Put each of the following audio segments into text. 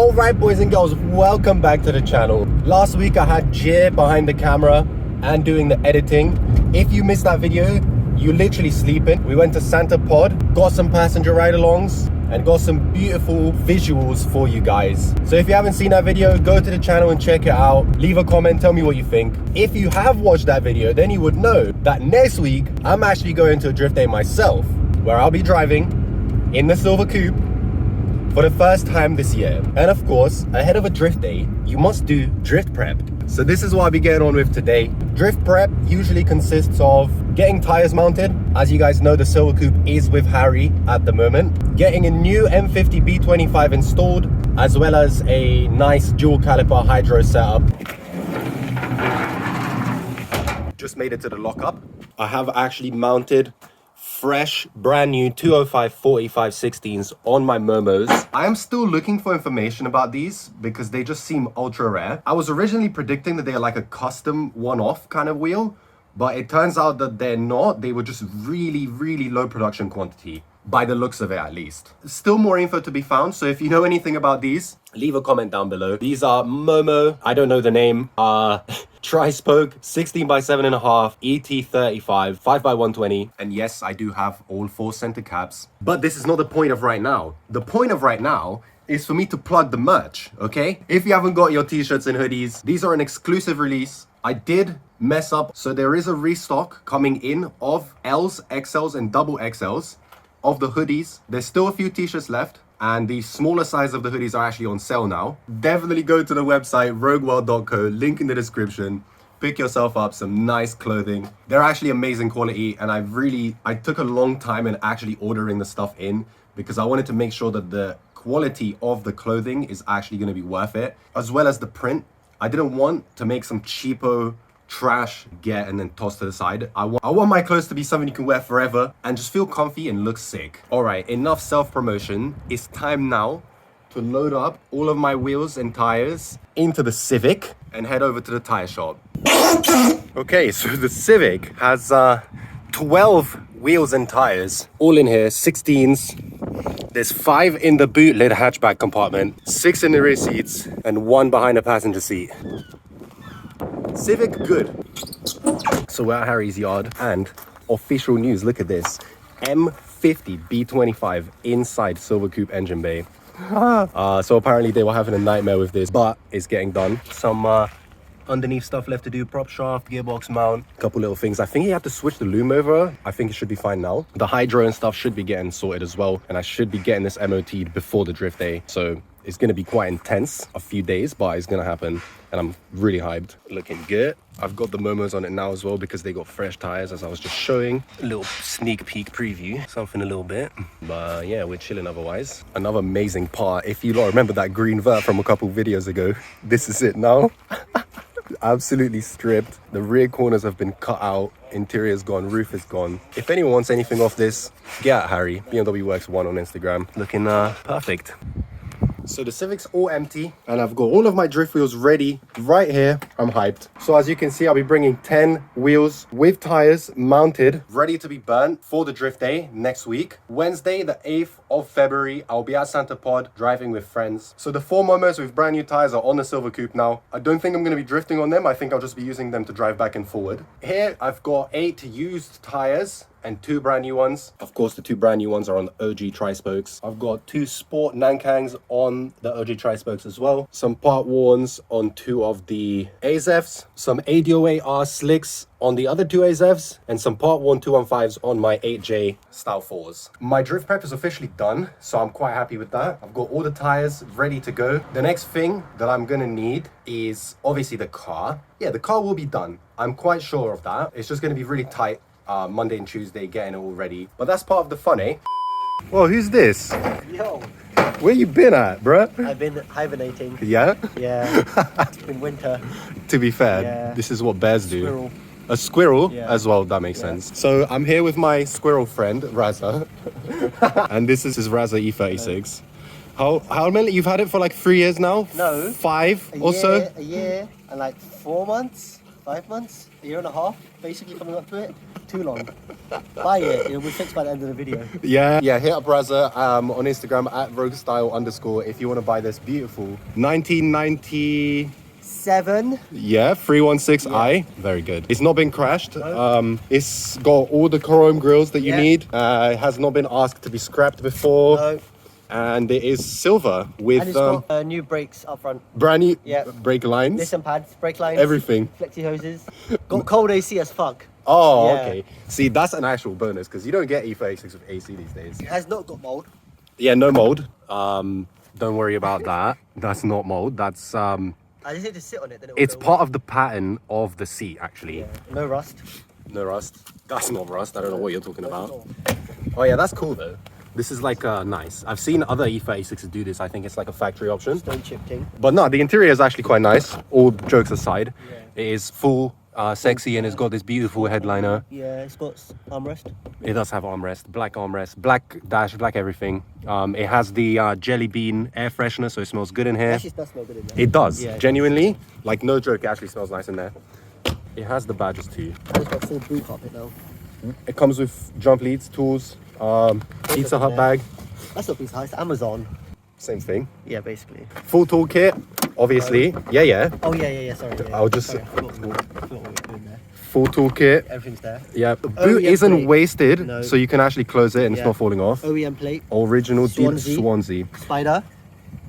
Alright boys and girls, welcome back to the channel. Last week I had Jay behind the camera and doing the editing. If you missed that video, you literally sleeping. We went to Santa Pod, got some passenger ride-alongs and got some beautiful visuals for you guys. So if you haven't seen that video, go to the channel and check it out. Leave a comment, tell me what you think. If you have watched that video, then you would know that next week I'm actually going to a drift day myself, where I'll be driving in the silver coupe for the first time this year. And of course, ahead of a drift day, you must do drift prep. So this is what I'll be getting on with today. Drift prep usually consists of getting tires mounted. As you guys know, the silver coupe is with Harry at the moment. Getting a new M50 B25 installed, as well as a nice dual caliper hydro setup. Just made it to the lockup. I have actually mounted fresh, brand new 205 45 16s on my Momos. I am still looking for information about these because they just seem ultra rare. I was originally predicting that they're like a custom one-off kind of wheel, but it turns out that they're not. They were just really low production quantity, by the looks of it at least. Still more info to be found, so if you know anything about these, leave a comment down below. These are Momo, I don't know the name, tri-spoke 16 by 7.5 ET35 5 by 120, and yes, I do have all 4 center caps. But this is not the point of right now. The point of right now is for me to plug the merch, okay? If you haven't got your t-shirts and hoodies, these are an exclusive release. I did mess up, so there is a restock coming in of L's, XL's and double XL's of the hoodies. There's still a few t-shirts left, and the smaller size of the hoodies are actually on sale now. Definitely go to the website rogueworld.co, link in the description. Pick yourself up some nice clothing. They're actually amazing quality, and I took a long time in actually ordering the stuff in because I wanted to make sure that the quality of the clothing is actually going to be worth it, as well as the print. I didn't want to make some cheapo trash get and then toss to the side. I want my clothes to be something you can wear forever and just feel comfy and look sick. All right, enough self-promotion. It's time now to load up all of my wheels and tires into the Civic and head over to the tire shop. Okay, so the Civic has 12 wheels and tires, all in here, 16s. There's 5 in the boot lid hatchback compartment, 6 in the rear seats, and 1 behind the passenger seat. Civic good. So we're at Harry's yard, and official news, look at this. M50 B25 inside silver coupe engine bay. So apparently they were having a nightmare with this, but it's getting done. Some underneath stuff left to do, prop shaft, gearbox mount, a couple little things. I think you have to switch the loom over. I think it should be fine now. The hydro and stuff should be getting sorted as well, and I should be getting this MOT'd before the drift day. So it's going to be quite intense, a few days, but it's going to happen, and I'm really hyped. Looking good. I've got the Momos on it now as well because they got fresh tires, as I was just showing. A little sneak peek preview, something a little bit. But yeah, we're chilling otherwise. Another amazing part, if you lot remember that green vert from a couple videos ago, this is it now. Absolutely stripped. The rear corners have been cut out. Interior's gone, roof is gone. If anyone wants anything off this, get at Harry, BMW Works 1 on Instagram. Looking perfect. So the Civic's all empty, and I've got all of my drift wheels ready right here. I'm hyped. So as you can see, I'll be bringing 10 wheels with tires mounted, ready to be burnt for the drift day next week. Wednesday, the 8th of February, I'll be at Santa Pod driving with friends. So the 4 Momos with brand new tires are on the silver coupe now. I don't think I'm going to be drifting on them. I think I'll just be using them to drive back and forward. Here, I've got 8 used tires and 2 brand new ones. Of course, the 2 brand new ones are on the OG tri-spokes. I've got 2 sport Nankangs on the OG tri-spokes as well. Some part warns on 2 of the AZEFs. Some ADOA R slicks on the other 2 AZEFs. And some part worn 215s on my 8J Style 4s. My drift prep is officially done, so I'm quite happy with that. I've got all the tires ready to go. The next thing that I'm gonna need is obviously the car. Yeah, the car will be done. I'm quite sure of that. It's just gonna be really tight. Monday and Tuesday getting it all ready, but that's part of the fun, eh? Whoa, who's this? Yo, where you been at, bruh? I've been hibernating. Yeah? Yeah, it's been winter. To be fair, yeah. This is what bears do. Squirrel. A squirrel? Yeah. As well, that makes sense. So I'm here with my squirrel friend, Raza. And this is his Raza E36. How many? You've had it for like 3 years now? No. 5 or so? A year and like 4 months. 5 months, a year and a half, basically coming up to it. Too long. Buy it. It'll be fixed by the end of the video. Yeah, hit up Raza on Instagram at @roguestyle_. if you want to buy this beautiful 1990. 7. Yeah, 316i. Very good. It's not been crashed. It's got all the chrome grills that you need. It has not been asked to be scrapped before. No. And it is silver with And it's got new brakes up front. brand new Yeah. brake lines. Listen pads, brake lines. Everything. Flexi hoses. Got cold AC as fuck. Oh, Yeah. okay. See, that's an actual bonus because you don't get E36 with AC these days. It has not got mold. Yeah, no mold. Don't worry about that. That's not mold. That's I just need to sit on it. Then it will it's go part of the pattern of the seat actually. away. Yeah. No rust. No rust. That's not rust. I don't know what you're talking about. Oh yeah, that's cool though. This is like nice. I've seen other E36s do this. I think it's like a factory option. Stone chip thing. But no, the interior is actually quite nice. All jokes aside, it is full, sexy, and it's got this beautiful headliner. Yeah, it's got armrest. It does have armrest, black dash, black everything. It has the jelly bean air freshener, so it smells good in here. Actually, it does smell good in there. It does, Yeah, it genuinely. Like no joke, it actually smells nice in there. It has the badges too. And it's got full boot carpet now. It comes with jump leads, tools, Pizza Hut bag, That's not Pizza Hut, it's Amazon. same thing. Yeah, basically. Full toolkit, obviously. Yeah. Oh, yeah, sorry. Yeah, I'll just- Sorry, I forgot what we were doing there. Full toolkit. Everything's there. Yeah, the boot OEM isn't plate. wasted, No. so you can actually close it and it's Yeah. not falling off. OEM plate. Original deal Swansea. Swansea. Spider.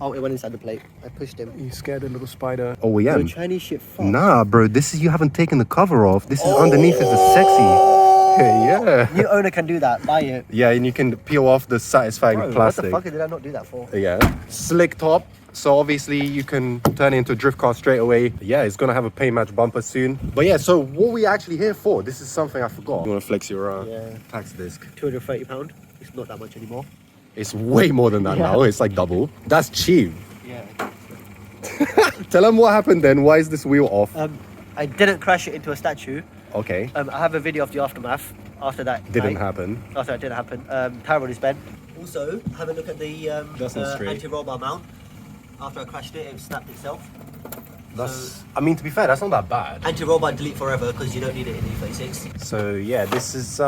Oh, it went inside the plate. I pushed him. You scared a little spider. No OEM. Chinese shit. Fuck. Nah, bro, this is you haven't taken the cover off. This is underneath is the sexy. Yeah. New owner can do that. Buy it. Yeah, and you can peel off the satisfying Bro, plastic. what the fuck did I not do that for? Yeah. Slick top. So obviously you can turn it into a drift car straight away. Yeah, it's gonna have a paint match bumper soon. But yeah, so what are we actually here for? This is something I forgot. You wanna flex your tax disc? £230. It's not that much anymore. It's way more than that Yeah. now. It's like double. That's cheap. Yeah. Tell them what happened then. Why is this wheel off? I didn't crash it into a statue. Okay. I have a video of the aftermath after that. Didn't night. happen. After that didn't happen. Tire rod is bent. Also, have a look at the That's not straight. anti-roll bar mount. After I crashed it, it snapped itself. That's. I mean, to be fair, that's not that bad. Anti-roll bar delete forever because you don't need it in the E36. So yeah, this is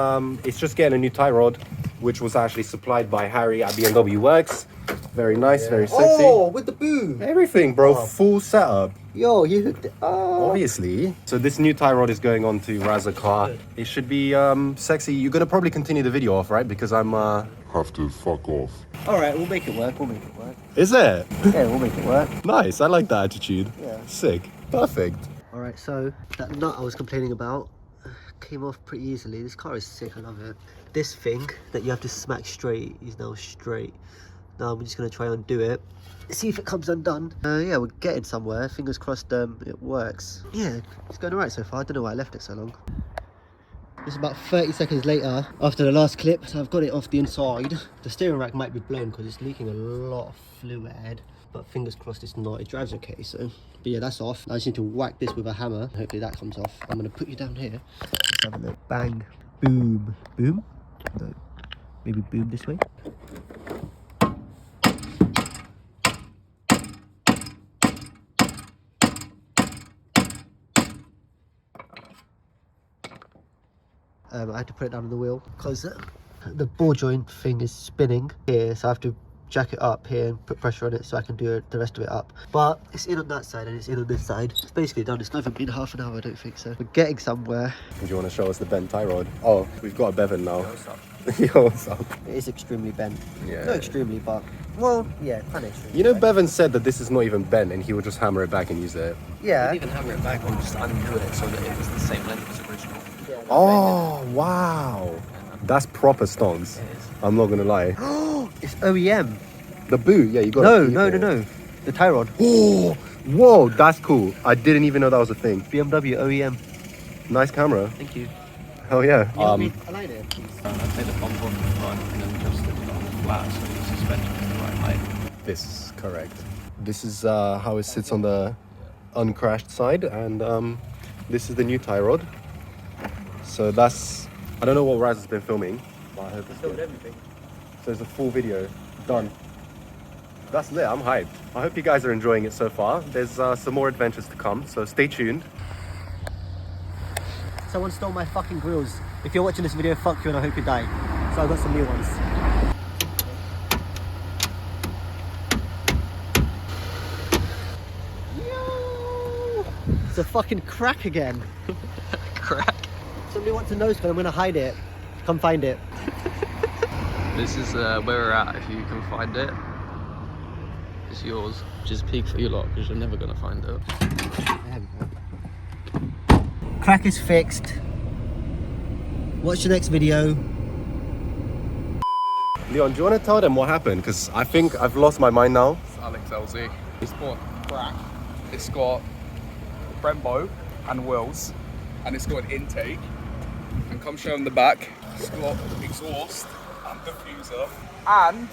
it's just getting a new tie rod, which was actually supplied by Harry at BMW Works. Very nice, very sexy. Oh, with the boom. Everything, bro. Oh. Full setup. Yo, you hooked it. Oh. Obviously. So this new tie rod is going on to Raza car. Good. It should be sexy. You're gonna probably continue the video off, right? Because I'm Have to fuck off. All right, we'll make it work. We'll make it work. Is it? Yeah, we'll make it work. Nice. I like that attitude. Yeah. Sick. Perfect. All right, so that nut I was complaining about came off pretty easily. This car is sick. I love it. This thing that you have to smack straight is now straight. Now I'm just gonna try and do it. See if it comes undone. Yeah, we're getting somewhere. Fingers crossed it works. Yeah, it's going alright so far. I don't know why I left it so long. It's about 30 seconds later after the last clip, so I've got it off the inside. The steering rack might be blown because it's leaking a lot of fluid, but fingers crossed it's not. It drives okay, so. But yeah, that's off. I just need to whack this with a hammer. Hopefully that comes off. I'm gonna put you down here. Let's have a look. Bang. Boom. Boom? No. Maybe boom this way. I had to put it down on the wheel because the ball joint thing is spinning here, so I have to jack it up here and put pressure on it so I can do the rest of it up. But it's in on that side and it's in on this side. It's basically done. It's not even been half an hour, I don't think so. We're getting somewhere. Do you want to show us the bent tie rod? Oh, we've got a Bevan now. Yo, what's up? It is extremely bent. Yeah. Not extremely, but well, yeah, kind of extremely. You know, bent. Bevan said that this is not even bent and he would just hammer it back and use it. Yeah. Even hammer it back or just undo it so that it was the same length as original. Oh, wow. That's proper stonks. I'm not going to lie. It's OEM. The boot, yeah, you got No. The tie rod. Oh, whoa, that's cool. I didn't even know that was a thing. BMW OEM. Nice camera. Thank you. Hell yeah. Align it. I'd take the bump off the front and then adjust it on the flat so the suspension is the right height. This is correct. This is how it sits on the uncrashed side, and this is the new tie rod. So that's, I don't know what Raza's been filming, but I hope it's good. everything. So it's a full video done. That's lit. I'm hyped. I hope you guys are enjoying it so far. There's some more adventures to come, so stay tuned. Someone stole my fucking grills. If you're watching this video, fuck you and I hope you die. So I got some new ones. Yo! It's a fucking crack again. Crack. Somebody wants a nose cone, I'm gonna hide it. Come find it. This is where we're at. If you can find it, it's yours. Just peek for you lot because you're never gonna find it. There we go. Crack is fixed. Watch the next video. Leon, do you want to tell them what happened? Because I think I've lost my mind now. It's Alex LZ. It's got crack. It's got Brembo and wheels, and it's got an intake. And come show them the back. It's got exhaust and diffuser, and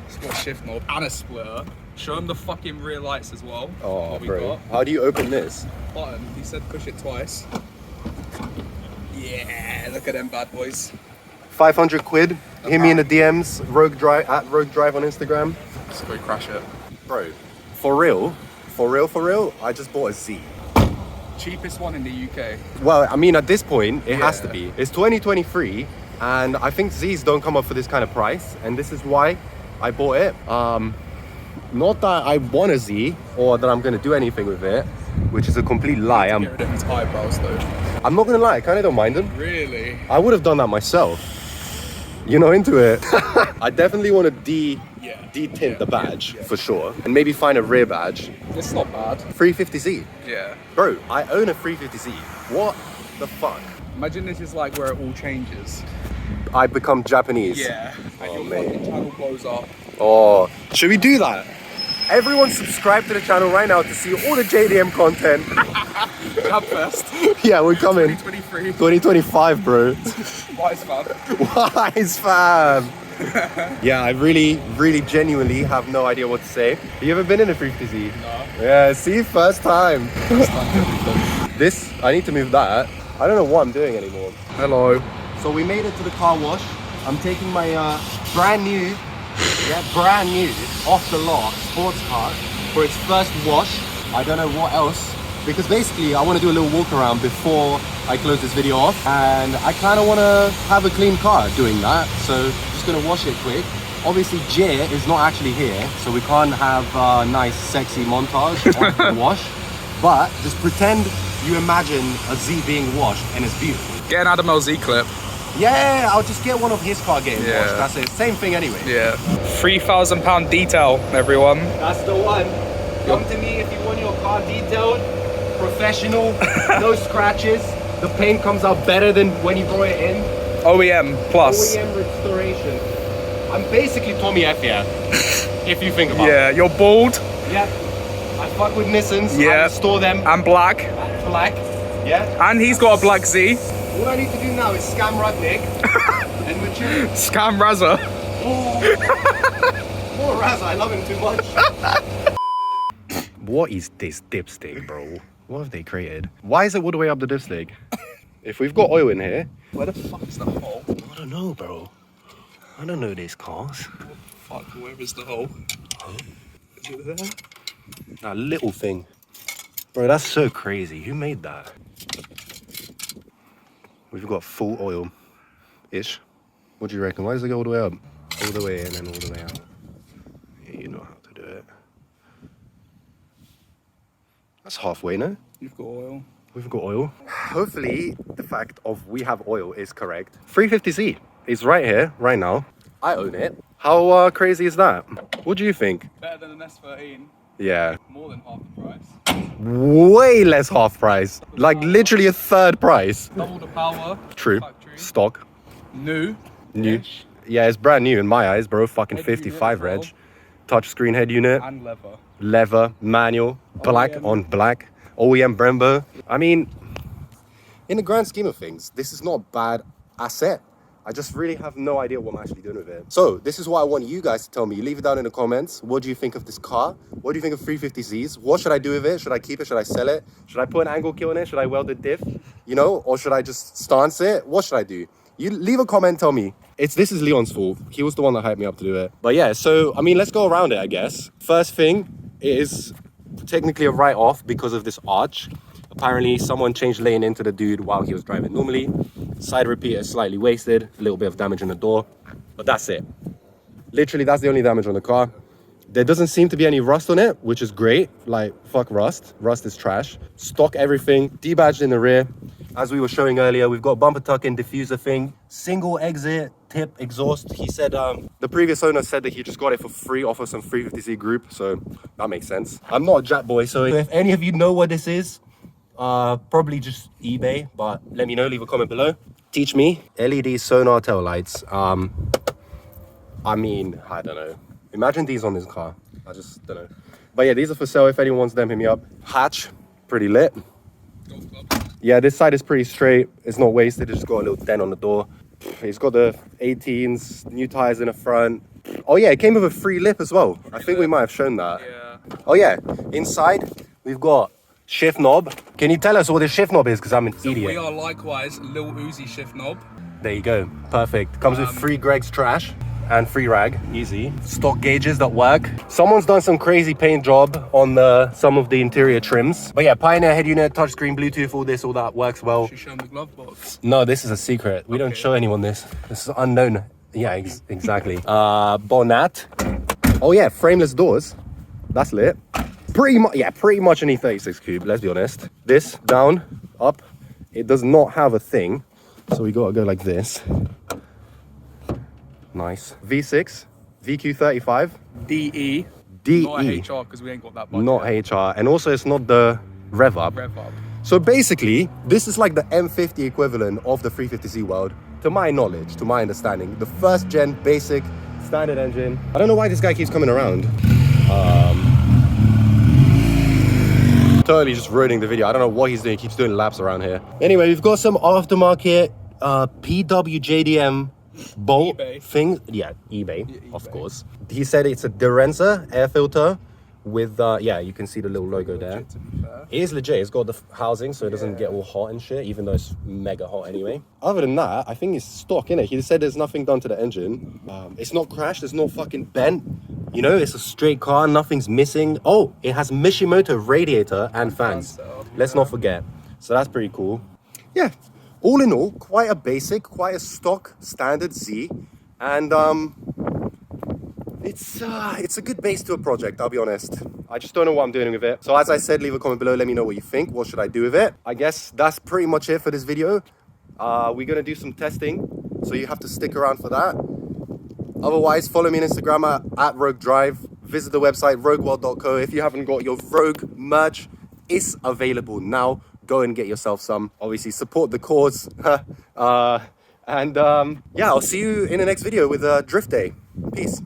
it's got a shift knob and a splitter. Show them the fucking rear lights as well. Oh, what we bro. got. How do you open this? Button. He said push it twice. Yeah, look at them bad boys. 500 quid. Hit me in the DMs. Rogue Drive at Rogue Drive on Instagram. Let's go crash it. Bro, for real, I just bought a Z. Cheapest one in the UK. Well, I mean, at this point, it has to Yeah. be. It's 2023, and I think Zs don't come up for this kind of price, and this is why I bought it. Not that I want a Z or that I'm gonna do anything with it, which is a complete lie. Get rid of his eyebrows though. I'm not gonna lie, I kind of don't mind them. Really? I would have done that myself. You're not into it. I definitely want to de-tint the badge for sure, and maybe find a rear badge. It's not bad. 350Z. Yeah. Bro, I own a 350Z. What the fuck? Imagine this is like where it all changes. I become Japanese. Yeah. And Oh, your mate. fucking channel blows up. Oh, should we do that? Everyone subscribe to the channel right now to see all the JDM content. Jab first. Yeah, we're coming. 2023. 2025, bro. Wise man. Wise fam. Yeah, I really genuinely have no idea what to say. Have you ever been in a 350Z? No. Yeah, see, first time. This, I need to move that. I don't know what I'm doing anymore. Hello. So we made it to the car wash. I'm taking my brand new, off the lot sports car for its first wash. I don't know what else, because basically I want to do a little walk around before I close this video off, and I kind of want to have a clean car doing that, so just gonna wash it quick. Obviously Jay is not actually here, so we can't have a nice sexy montage on the wash, but just pretend you imagine a Z being washed and it's beautiful. Get an Adam LZ clip. Yeah, I'll just get one of his car getting Yeah. washed. That's it. Same thing anyway. Yeah. £3,000 detail, everyone. That's the one. Come to me if you want your car detailed, professional, no scratches. The paint comes out better than when you brought it in. OEM plus. OEM restoration. I'm basically Tommy F, yeah. If you think about Yeah, it. you're bald Yeah. I fuck with Nissans. I Yeah. restore them. and black. Black. Yeah. And he's got a black Z. All I need to do now is scam Rudnick and we're chilling. Scam Raza. Poor Raza, I love him too much. What is this dipstick, bro? What have they created? Why is it all the way up the dipstick? If we've got oil in here. Where the fuck is the hole? I don't know, bro. I don't know these cars. Fuck, where is the hole? Is it there? That little thing. Bro, that's so crazy. Who made that? We've got full oil-ish. What do you reckon? Why does it go all the way up? All the way in and all the way out. Yeah, you know how to do it. That's halfway, no? You've got oil. We've got oil. Hopefully, the fact of we have oil is correct. 350Z is right here, right now. I own it. How crazy is that? What do you think? Better than an S13. Yeah. More than half the price. Way less half price. Like literally a third price. Double the power. True. Factory. Stock. New. New. Ish. Yeah, it's brand new in my eyes, bro. Fucking Head unit 55 as well. reg. Touchscreen head unit. And leather. Leather, manual, black OEM. on black. OEM Brembo. I mean, in the grand scheme of things, this is not a bad asset. I just really have no idea what I'm actually doing with it. So this is what I want you guys to tell me. Leave it down in the comments. What do you think of this car? What do you think of 350Zs? What should I do with it? Should I keep it? Should I sell it? Should I put an angle kill in it? Should I weld the diff? You know, or should I just stance it? What should I do? You leave a comment, tell me. This is Leon's fault. He was the one that hyped me up to do it. But yeah, so I mean, let's go around it, I guess. First thing is technically a write-off because of this arch. Apparently someone changed lane into the dude while he was driving normally. Side repeater slightly wasted, a little bit of damage in the door, but that's it. Literally, that's the only damage on the car. There doesn't seem to be any rust on it, which is great. Like, fuck rust. Rust is trash. Stock everything, debadged in the rear. As we were showing earlier, we've got bumper tuck-in diffuser thing, single exit tip exhaust. He said the previous owner said that he just got it for free off of some 350Z group, so that makes sense. I'm not a Jap boy, so if any of you know what this is, probably just eBay, but let me know, leave a comment below. Teach me. LED sonar tail lights. I mean, I don't know. Imagine these on this car. I just don't know. But yeah, these are for sale. If anyone wants them, hit me up. Hatch, pretty lit. Yeah, this side is pretty straight. It's not wasted. It's just got a little dent on the door. It's got the 18s, new tires in the front. Oh yeah, it came with a free lip as well. I think we might have shown that. Yeah. Oh yeah, inside we've got shift knob. Can you tell us what this shift knob is? Because I'm an idiot. We are likewise Lil Uzi shift knob. There you go. Perfect. Comes with free Greg's trash and free rag. Easy. Stock gauges that work. Someone's done some crazy paint job on some of the interior trims. But yeah, Pioneer head unit, touchscreen, Bluetooth, all this, all that works well. Should show them the glove box. No, this is a secret. We don't show anyone this. This is unknown. Yeah, exactly. Bonnet. Oh yeah, frameless doors. That's lit. Pretty much an E36 coupe, let's be honest. This, down, up, it does not have a thing. So we gotta go like this. Nice. V6, VQ35. DE. DE. Not HR, because we ain't got that budget. Not HR. And also it's not the rev up. Rev up. So basically, this is like the M50 equivalent of the 350Z world, to my knowledge, to my understanding. The first gen, basic, standard engine. I don't know why this guy keeps coming around. Totally just ruining the video. I don't know what he's doing. He keeps doing laps around here. Anyway, we've got some aftermarket PWJDM bolt thing. Yeah, eBay, of course. He said it's a Derenza air filter with, yeah, you can see the little logo there. It is legit. It's got the housing so it doesn't get all hot and shit, even though it's mega hot anyway. Other than that, I think it's stock, innit? He said there's nothing done to the engine. It's not crashed. It's not fucking bent. You know, it's a straight car. Nothing's missing. Oh, it has Mishimoto radiator and fans. Let's not forget. So that's pretty cool. Yeah, all in all, quite a basic, quite a stock standard Z. And it's a good base to a project, I'll be honest. I just don't know what I'm doing with it. So as I said, leave a comment below, let me know what you think. What should I do with it? I guess that's pretty much it for this video. We're gonna do some testing, so you have to stick around for that. Otherwise, follow me on Instagram at Rogue Drive. Visit the website rogueworld.co. If you haven't got your Rogue merch, it's available now. Go and get yourself some. Obviously, support the cause. Yeah, I'll see you in the next video with Drift Day. Peace.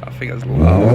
I think that's loud.